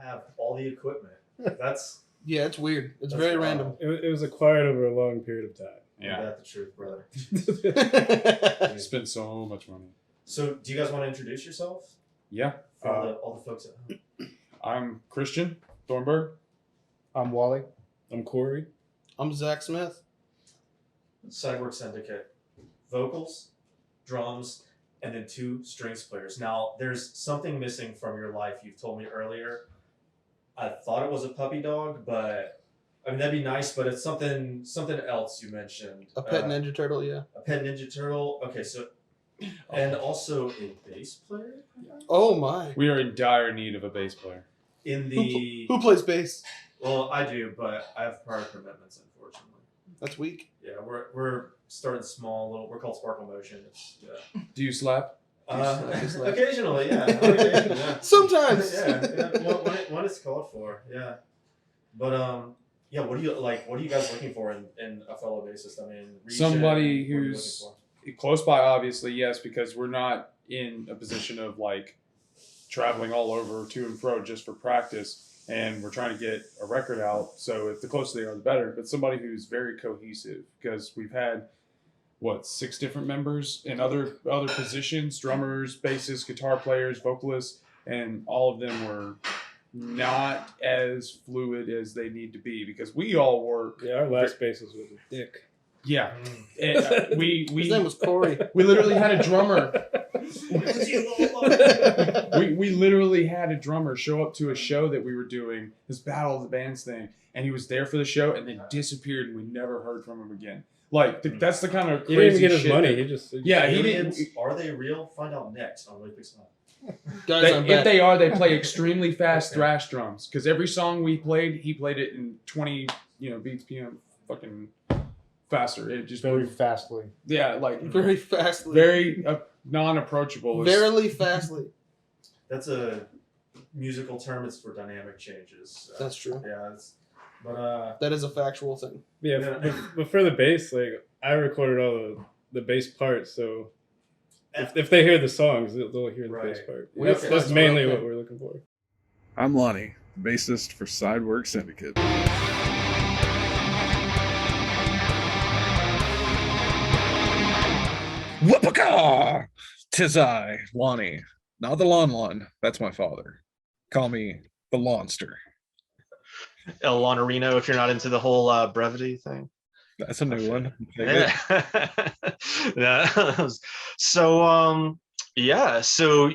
have all the equipment. That's Yeah, it's weird. It's That's very wild. random. It was acquired over a long period of time. yeah, that's the truth, brother. Spent so much money. So, do you guys want to introduce yourself? Yeah. For all the folks at home. I'm Christian Thornburg. I'm Wally. I'm Corey. I'm Zach Smith. Sidework Syndicate. Vocals, drums, and then 2 strings players. Now, there's something missing from your life. You've told me earlier. I thought it was a puppy dog, but I mean that'd be nice. But it's something else you mentioned. A pet Ninja Turtle, yeah. A pet Ninja Turtle. Okay, so and also a bass player. Oh my! We are in dire need of a bass player. In the Who plays bass? well, I do, but I have prior commitments, unfortunately. That's weak. Yeah, we're starting small. Little, we're called Sparkle Motion. It's, Do you slap? occasionally, yeah. Occasionally, yeah. Sometimes. yeah. When it's called for, yeah. But yeah. What are you guys looking for in a fellow bassist? I mean, Somebody what are you who's looking for? close by, obviously, yes, because we're not in a position of like traveling all over to and fro just for practice, and we're trying to get a record out. So if the closer they are, the better. But somebody who's very cohesive, because we've had 6 different members in other positions: drummers, bassists, guitar players, vocalists, and all of them were not as fluid as they need to be because we all work. Yeah, our last bassist was a dick. Yeah, and, His name was Corey. we literally had a drummer. we literally had a drummer show up to a show that we were doing, this Battle of the Bands thing, and he was there for the show and then disappeared, and we never heard from him again. Like that's the kind of crazy He didn't even get his shit money. that- He just Yeah, he Aliens, didn't. are they real? Find out next on Wavpixlab. Guys, I'm If back. they are, they play extremely fast thrash drums. Because every song we played, he played it in 20, beats PM, fucking faster. It just Very fastly. like Very fastly. very non-approachable. Verily fastly. That's a musical term. It's for dynamic changes. That's true. Yeah, but That is a factual thing. yeah. Yeah. But for the bass, like I recorded all the bass parts, so if they hear the songs, they'll hear the bass Right. part. We have That's to- mainly okay. what we're looking for. I'm Lonnie, bassist for Sidework Syndicate. Whoopaka! 'Tis I, Lonnie. Not the Lon. That's my father. Call me the Lawnster. El Lonorino, if you're not into the whole brevity thing. That's a new one. Take it. Yeah. So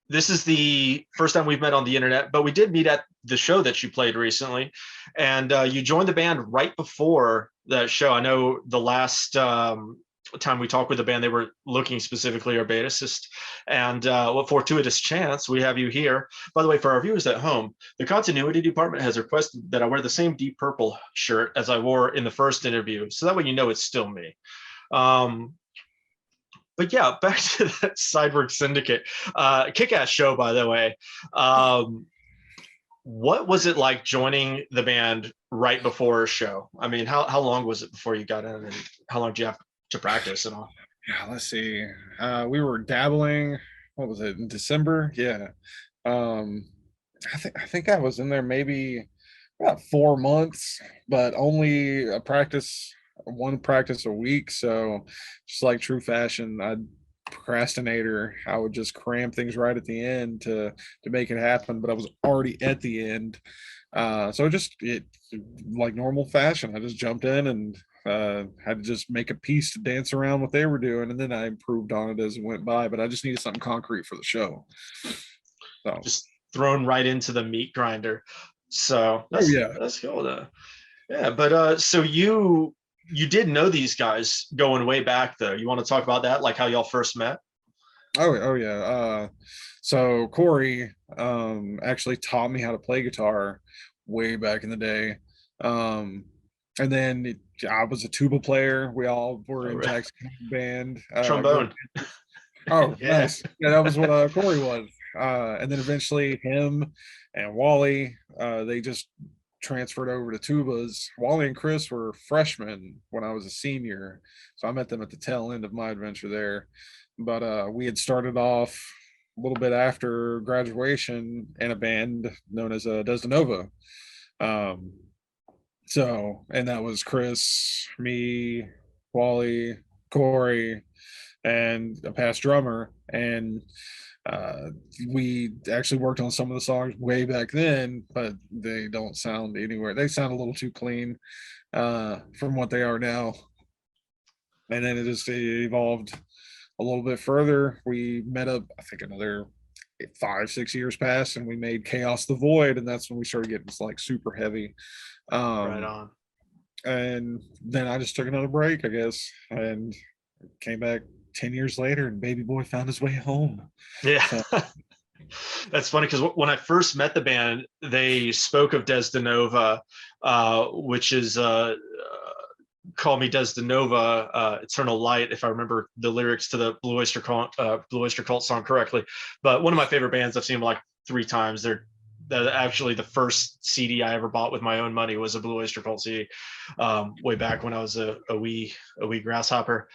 this is the first time we've met on the internet, but we did meet at the show that you played recently, and you joined the band right before that show. I know the last time we talked with the band, they were looking specifically our bassist, and what fortuitous chance we have you here. By the way, for our viewers at home, the continuity department has requested that I wear the same Deep Purple shirt as I wore in the first interview, so that way you know it's still me. But yeah, back to that Sidework Syndicate, kick-ass show, by the way. What was it like joining the band right before a show? I mean, how long was it before you got in, and how long do you have to practice and all? Yeah, let's see. We were dabbling. What was it in December? Yeah. I think I was in there maybe about 4 months, but only one practice a week. So just like true fashion, procrastinator. I would just cram things right at the end to make it happen, but I was already at the end. So it like normal fashion. I just jumped in and had to just make a piece to dance around what they were doing, and then I improved on it as it went by. But I just needed something concrete for the show. So Just thrown right into the meat grinder. So that's cool though. Yeah, but so you did know these guys going way back though. You want to talk about that, like how y'all first met? Oh yeah. So Corey actually taught me how to play guitar way back in the day. And then I was a tuba player. We all were in Jack's band. Trombone. Oh, Yeah. nice. Yeah, that was what Corey was. And then eventually him and Wally, they just transferred over to tubas. Wally and Chris were freshmen when I was a senior, so I met them at the tail end of my adventure there. But we had started off little bit after graduation in a band known as Desda Nova. Um, so, and that was Chris, me, Wally, Corey, and a past drummer. And uh, we actually worked on some of the songs way back then, but they don't sound anywhere. They sound a little too clean from what they are now. And then it just evolved a little bit further. We met up, I think, another 5-6 years passed, and we made Chaos the Void, and that's when we started getting like super heavy. Right on. And then I just took another break, I guess, and came back 10 years later, and Baby Boy found his way home. Yeah. So- That's funny because when I first met the band, they spoke of Desda Nova, which is Call Me Desda Nova, Eternal Light, if I remember the lyrics to the Blue Oyster Cult song correctly. But one of my favorite bands, I've seen them like 3 times. They're actually the first CD I ever bought with my own money was a Blue Oyster Cult CD, way back when I was a wee grasshopper.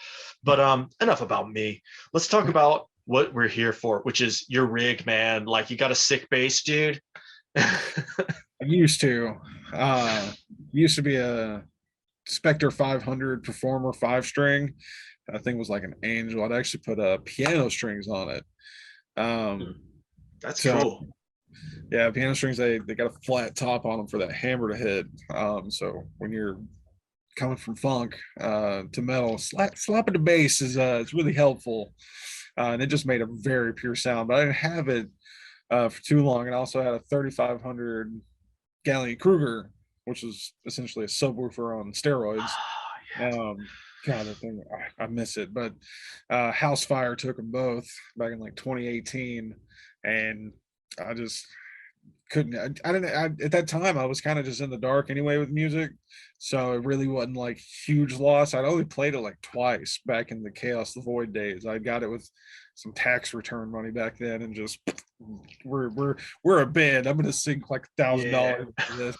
But enough about me. Let's talk about what we're here for, which is your rig, man. Like, you got a sick bass, dude. I used to be a Spectre 500 Performer 5-string. I think it was like an Angel. I'd actually put piano strings on it. That's so- cool. Yeah, piano strings, they got a flat top on them for that hammer to hit. So when you're coming from funk to metal, slapping the bass is it's really helpful. And it just made a very pure sound. But I didn't have it for too long. And I also had a 3500 Gallion Kruger, which was essentially a subwoofer on steroids. God, that thing, I miss it. But House Fire took them both back in like 2018, and I just couldn't. I didn't. At that time, I was kind of just in the dark anyway with music, so it really wasn't like huge loss. I'd only played it like twice back in the Chaos the Void days. I got it with some tax return money back then, and just we're a band. I'm gonna sink like $1,000 for this.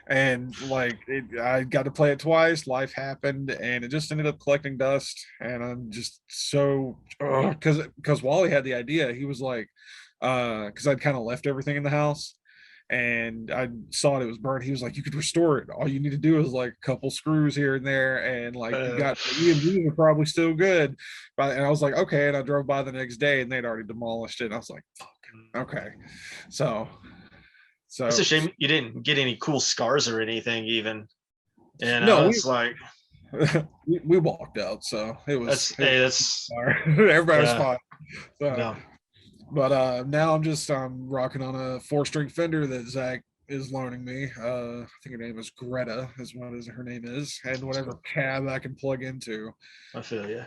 And like I got to play it twice. Life happened, and it just ended up collecting dust. And I'm just so because Wally had the idea. He was like, because I'd kind of left everything in the house, and I saw it was burnt. He was like, you could restore it. All you need to do is like a couple screws here and there, and like you got the EMGs are probably still good. And I was like, okay. And I drove by the next day, and they'd already demolished it. And I was like, fuck, okay. So It's a shame you didn't get any cool scars or anything, even. You know, No, it's like we walked out, so it was. that's Everybody was yeah. fine. So, No. But now I'm rocking on a 4-string Fender that Zach is loaning me. I think her name is Greta, is what her name is, and whatever cab I can plug into. I feel you.